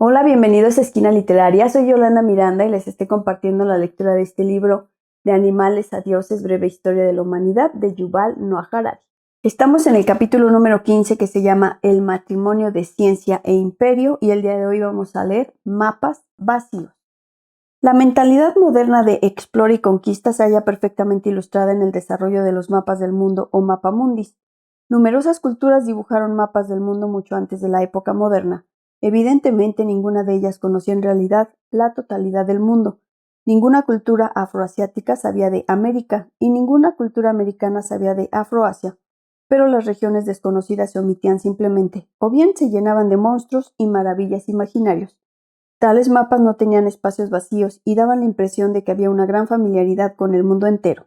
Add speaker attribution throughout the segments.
Speaker 1: Hola, bienvenidos a Esquina Literaria. Soy Yolanda Miranda y les estoy compartiendo la lectura de este libro de Animales a Dioses, breve historia de la humanidad de Yuval Noah Harari. Estamos en el capítulo número 15 que se llama El matrimonio de ciencia e imperio y el día de hoy vamos a leer Mapas vacíos. La mentalidad moderna de explora y conquista se halla perfectamente ilustrada en el desarrollo de los mapas del mundo o mapamundis. Numerosas culturas dibujaron mapas del mundo mucho antes de la época moderna. Evidentemente, ninguna de ellas conocía en realidad la totalidad del mundo. Ninguna cultura afroasiática sabía de América y ninguna cultura americana sabía de Afroasia, pero las regiones desconocidas se omitían simplemente, o bien se llenaban de monstruos y maravillas imaginarios. Tales mapas no tenían espacios vacíos y daban la impresión de que había una gran familiaridad con el mundo entero.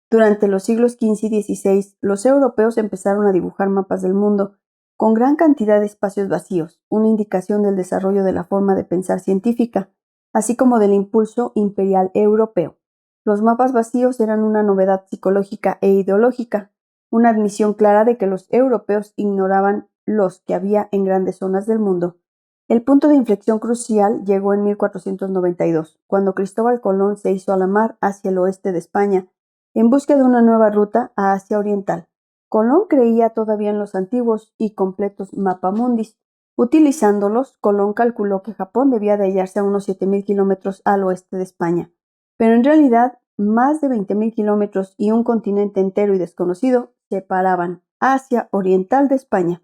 Speaker 1: Durante los siglos XV y XVI, los europeos empezaron a dibujar mapas del mundo con gran cantidad de espacios vacíos, una indicación del desarrollo de la forma de pensar científica, así como del impulso imperial europeo. Los mapas vacíos eran una novedad psicológica e ideológica, una admisión clara de que los europeos ignoraban los que había en grandes zonas del mundo. El punto de inflexión crucial llegó en 1492, cuando Cristóbal Colón se hizo a la mar hacia el oeste de España, en busca de una nueva ruta a Asia Oriental. Colón creía todavía en los antiguos y completos mapamundis. Utilizándolos, Colón calculó que Japón debía de hallarse a unos 7,000 kilómetros al oeste de España, pero en realidad más de 20,000 kilómetros y un continente entero y desconocido separaban Asia Oriental de España.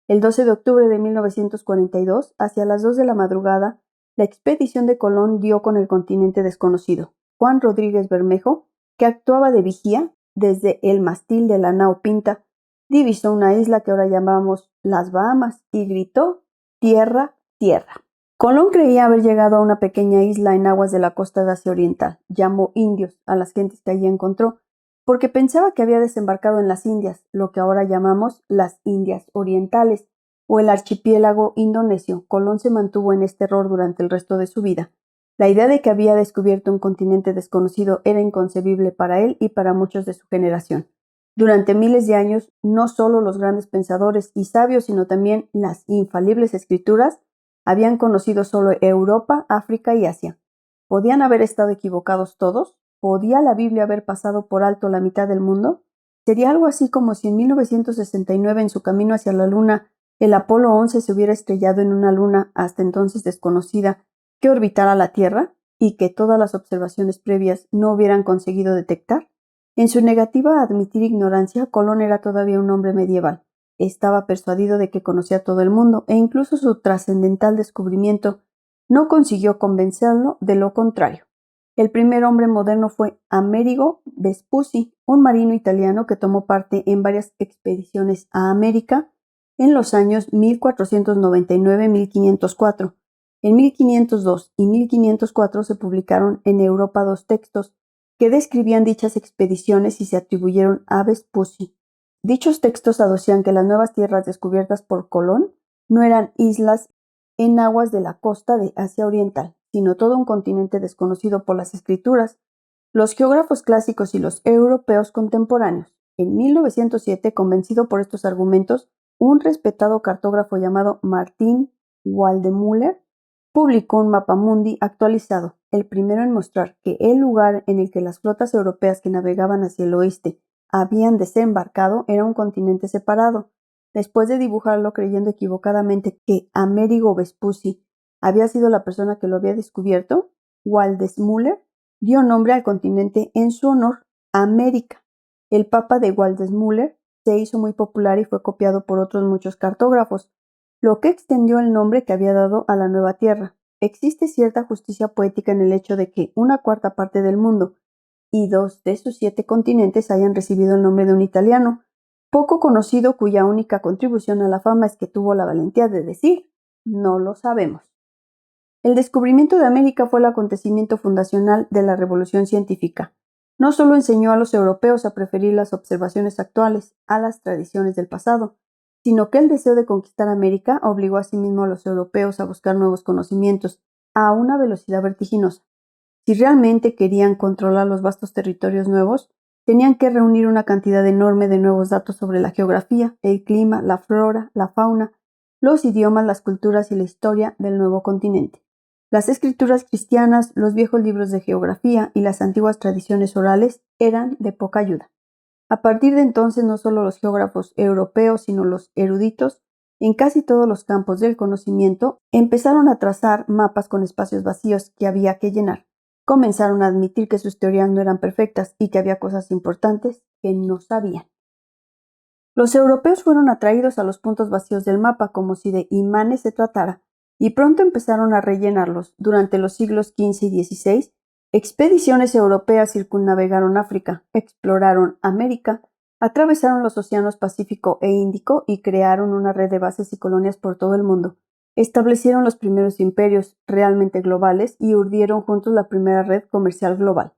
Speaker 1: El 12 de octubre de 1942, hacia las 2 de la madrugada, la expedición de Colón dio con el continente desconocido. Juan Rodríguez Bermejo, que actuaba de vigía desde el mástil de la nao Pinta, divisó una isla que ahora llamamos las Bahamas y gritó: «Tierra, tierra». Colón creía haber llegado a una pequeña isla en aguas de la costa de Asia Oriental. Llamó indios a las gentes que allí encontró, porque pensaba que había desembarcado en las Indias, lo que ahora llamamos las Indias Orientales, o el archipiélago indonesio. Colón se mantuvo en este error durante el resto de su vida. La idea de que había descubierto un continente desconocido era inconcebible para él y para muchos de su generación. Durante miles de años, no solo los grandes pensadores y sabios, sino también las infalibles escrituras habían conocido solo Europa, África y Asia. ¿Podían haber estado equivocados todos? ¿Podía la Biblia haber pasado por alto la mitad del mundo? Sería algo así como si en 1969, en su camino hacia la Luna, el Apolo 11 se hubiera estrellado en una luna hasta entonces desconocida que orbitara la Tierra y que todas las observaciones previas no hubieran conseguido detectar. En su negativa a admitir ignorancia, Colón era todavía un hombre medieval. Estaba persuadido de que conocía todo el mundo e incluso su trascendental descubrimiento no consiguió convencerlo de lo contrario. El primer hombre moderno fue Amerigo Vespucci, un marino italiano que tomó parte en varias expediciones a América en los años 1499-1504. En 1502 y 1504 se publicaron en Europa dos textos que describían dichas expediciones y se atribuyeron a Vespucci. Dichos textos aducían que las nuevas tierras descubiertas por Colón no eran islas en aguas de la costa de Asia Oriental, sino todo un continente desconocido por las escrituras, los geógrafos clásicos y los europeos contemporáneos. En 1907, convencido por estos argumentos, un respetado cartógrafo llamado Martin Waldemüller publicó un mapamundi actualizado, el primero en mostrar que el lugar en el que las flotas europeas que navegaban hacia el oeste habían desembarcado era un continente separado. Después de dibujarlo creyendo equivocadamente que Amerigo Vespucci había sido la persona que lo había descubierto, Waldesmüller dio nombre al continente en su honor, América. El Papa de Waldesmüller se hizo muy popular y fue copiado por otros muchos cartógrafos, lo que extendió el nombre que había dado a la nueva tierra. Existe cierta justicia poética en el hecho de que una cuarta parte del mundo y 2 de sus 7 continentes hayan recibido el nombre de un italiano, poco conocido, cuya única contribución a la fama es que tuvo la valentía de decir: «No lo sabemos». El descubrimiento de América fue el acontecimiento fundacional de la revolución científica. No solo enseñó a los europeos a preferir las observaciones actuales a las tradiciones del pasado, sino que el deseo de conquistar América obligó asimismo a los europeos a buscar nuevos conocimientos a una velocidad vertiginosa. Si realmente querían controlar los vastos territorios nuevos, tenían que reunir una cantidad enorme de nuevos datos sobre la geografía, el clima, la flora, la fauna los idiomas, las culturas y la historia del nuevo continente. Las escrituras cristianas, los viejos libros de geografía y las antiguas tradiciones orales eran de poca ayuda. A partir de entonces, no solo los geógrafos europeos, sino los eruditos, en casi todos los campos del conocimiento, empezaron a trazar mapas con espacios vacíos que había que llenar. Comenzaron a admitir que sus teorías no eran perfectas y que había cosas importantes que no sabían. Los europeos fueron atraídos a los puntos vacíos del mapa como si de imanes se tratara, y pronto empezaron a rellenarlos. Durante los siglos XV y XVI, expediciones europeas circunnavegaron África, exploraron América, atravesaron los océanos Pacífico e Índico y crearon una red de bases y colonias por todo el mundo. Establecieron los primeros imperios realmente globales y urdieron juntos la primera red comercial global.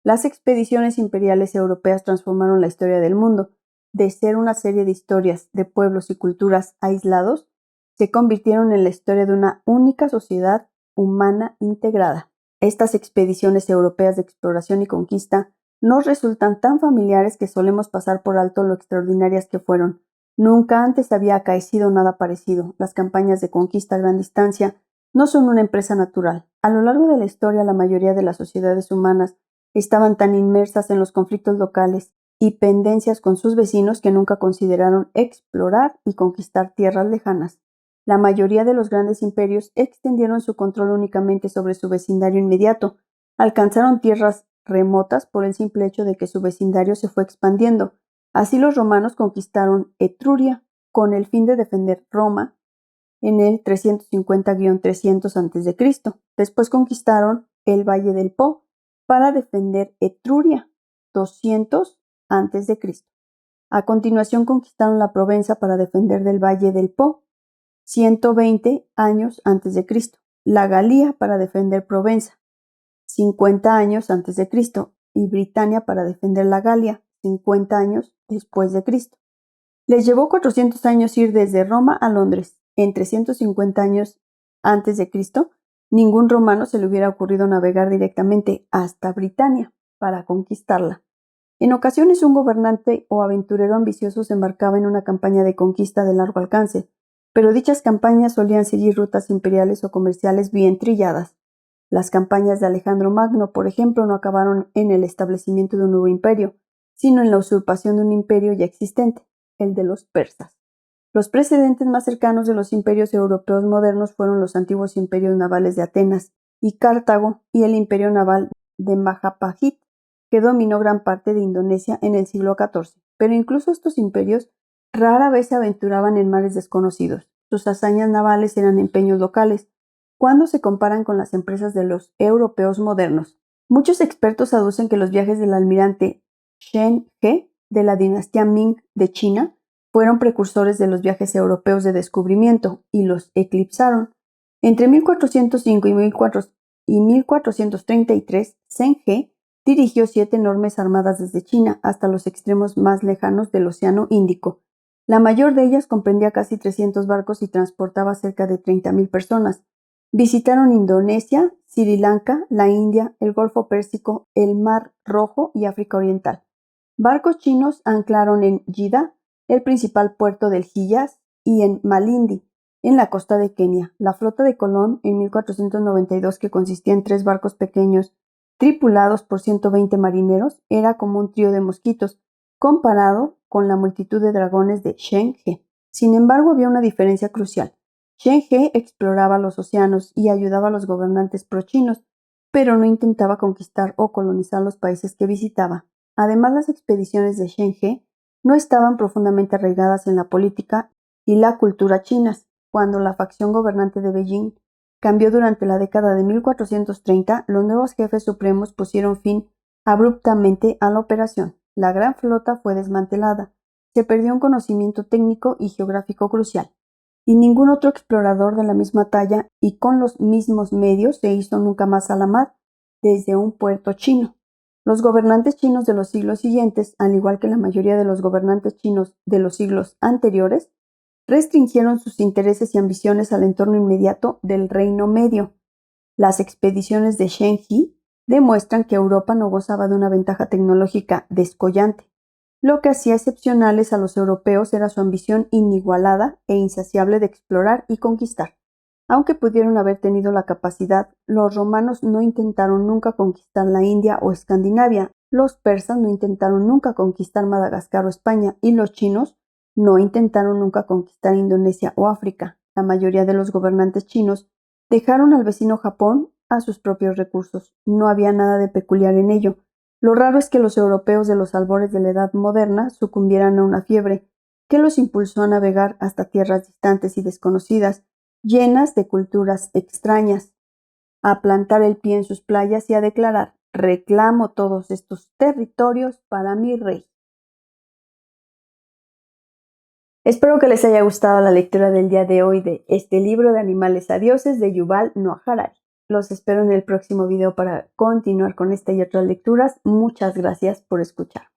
Speaker 1: Las expediciones imperiales europeas transformaron la historia del mundo. De ser una serie de historias de pueblos y culturas aislados, se convirtieron en la historia de una única sociedad humana integrada. Estas expediciones europeas de exploración y conquista nos resultan tan familiares que solemos pasar por alto lo extraordinarias que fueron. Nunca antes había acaecido nada parecido. Las campañas de conquista a gran distancia no son una empresa natural. A lo largo de la historia, la mayoría de las sociedades humanas estaban tan inmersas en los conflictos locales y pendencias con sus vecinos que nunca consideraron explorar y conquistar tierras lejanas. La mayoría de los grandes imperios extendieron su control únicamente sobre su vecindario inmediato, alcanzaron tierras remotas por el simple hecho de que su vecindario se fue expandiendo. Así los romanos conquistaron Etruria con el fin de defender Roma en el 350-300 a.C. Después conquistaron el Valle del Po para defender Etruria 200 a.C. A continuación conquistaron la Provenza para defender del Valle del Po 120 años antes de Cristo, la Galia para defender Provenza 50 años antes de Cristo y Britania para defender la Galia 50 años después de Cristo. Les llevó 400 años ir desde Roma a Londres. En 350 años antes de Cristo, ningún romano se le hubiera ocurrido navegar directamente hasta Britania para conquistarla. En ocasiones un gobernante o aventurero ambicioso se embarcaba en una campaña de conquista de largo alcance, pero dichas campañas solían seguir rutas imperiales o comerciales bien trilladas. Las campañas de Alejandro Magno, por ejemplo, no acabaron en el establecimiento de un nuevo imperio, sino en la usurpación de un imperio ya existente, el de los persas. Los precedentes más cercanos de los imperios europeos modernos fueron los antiguos imperios navales de Atenas y Cartago y el imperio naval de Majapahit, que dominó gran parte de Indonesia en el siglo XIV. Pero incluso estos imperios rara vez se aventuraban en mares desconocidos. Sus hazañas navales eran empeños locales, cuando se comparan con las empresas de los europeos modernos. Muchos expertos aducen que los viajes del almirante Shen He de la dinastía Ming de China fueron precursores de los viajes europeos de descubrimiento y los eclipsaron. Entre 1405 y 1433, Zheng He dirigió 7 enormes armadas desde China hasta los extremos más lejanos del Océano Índico. La mayor de ellas comprendía casi 300 barcos y transportaba cerca de 30.000 personas. Visitaron Indonesia, Sri Lanka, la India, el Golfo Pérsico, el Mar Rojo y África Oriental. Barcos chinos anclaron en Jeddah, el principal puerto del Hiyaz, y en Malindi, en la costa de Kenia. La flota de Colón en 1492, que consistía en 3 barcos pequeños tripulados por 120 marineros, era como un trío de mosquitos, comparado con la multitud de dragones de Zheng He. Sin embargo, había una diferencia crucial. Zheng He exploraba los océanos y ayudaba a los gobernantes pro-chinos, pero no intentaba conquistar o colonizar los países que visitaba. Además, las expediciones de Zheng He no estaban profundamente arraigadas en la política y la cultura chinas. Cuando la facción gobernante de Beijing cambió durante la década de 1430, los nuevos jefes supremos pusieron fin abruptamente a la operación. La gran flota fue desmantelada, se perdió un conocimiento técnico y geográfico crucial, y ningún otro explorador de la misma talla y con los mismos medios se hizo nunca más a la mar desde un puerto chino. Los gobernantes chinos de los siglos siguientes, al igual que la mayoría de los gobernantes chinos de los siglos anteriores, restringieron sus intereses y ambiciones al entorno inmediato del Reino Medio. Las expediciones de Zheng He demuestran que Europa no gozaba de una ventaja tecnológica descollante. Lo que hacía excepcionales a los europeos era su ambición inigualada e insaciable de explorar y conquistar. Aunque pudieron haber tenido la capacidad, los romanos no intentaron nunca conquistar la India o Escandinavia, los persas no intentaron nunca conquistar Madagascar o España, y los chinos no intentaron nunca conquistar Indonesia o África. La mayoría de los gobernantes chinos dejaron al vecino Japón a sus propios recursos. No había nada de peculiar en ello. Lo raro es que los europeos de los albores de la Edad Moderna sucumbieran a una fiebre que los impulsó a navegar hasta tierras distantes y desconocidas, llenas de culturas extrañas, a plantar el pie en sus playas y a declarar: reclamo todos estos territorios para mi rey. Espero que les haya gustado la lectura del día de hoy de este libro de Animales a Dioses de Yuval Noah Harari. Los espero en el próximo video para continuar con esta y otras lecturas. Muchas gracias por escuchar.